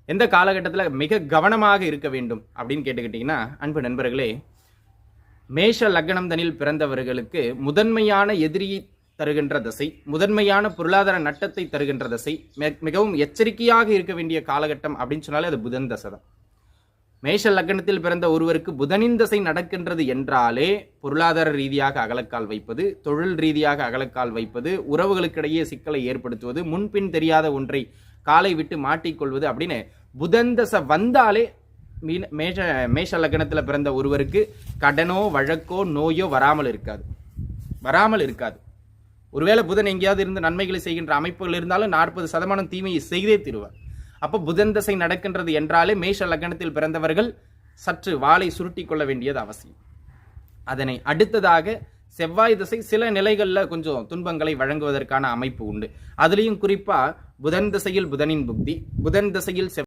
எந்த காலகட்டத்தில் மிக கவனமாக இருக்க வேண்டும் அப்படின்னு கேட்டுக்கிட்டிங்கன்னா, அன்பு நண்பர்களே, மேஷ லக்னம் தனில் பிறந்தவர்களுக்கு முதன்மையான எதிரியை தருகின்ற திசை, முதன்மையான பொருளாதார நட்டத்தை தருகின்ற திசை, மிகவும் எச்சரிக்கையாக இருக்க வேண்டிய காலகட்டம் அப்படின்னு சொன்னாலே அது புதன் தசை தான். மேஷ லக்னத்தில் பிறந்த ஒருவருக்கு புதனின் தசை நடக்கின்றது என்றாலே பொருளாதார ரீதியாக அகலக்கால் வைப்பது, தொழில் ரீதியாக அகலக்கால் வைப்பது, உறவுகளுக்கிடையே சிக்கலை ஏற்படுத்துவது, முன்பின் தெரியாத ஒன்றை காலை விட்டு மாட்டிக்கொள்வது அப்படின்னு புதன் தசை வந்தாலே மேஷ லக்னத்தில் பிறந்த ஒருவருக்கு கடனோ வழக்கோ நோயோ வராமல் இருக்காது. ஒருவேளை புதன் எங்கேயாவது இருந்து நன்மைகளை செய்கின்ற அமைப்புகள் இருந்தாலும் 40% தீமையை செய்தே தருவார். அப்போ புதன் தசை நடக்கின்றது என்றாலே மேஷ லக்னத்தில் பிறந்தவர்கள் சற்று வாளை சுருட்டி கொள்ள வேண்டியது அவசியம். அதனை அடுத்ததாக செவ்வாய் திசை சில நிலைகளில் கொஞ்சம் துன்பங்களை வழங்குவதற்கான அமைப்பு உண்டு. அதுலேயும் குறிப்பாக புதன் திசையில் புதனின் புக்தி, புதன் திசையில்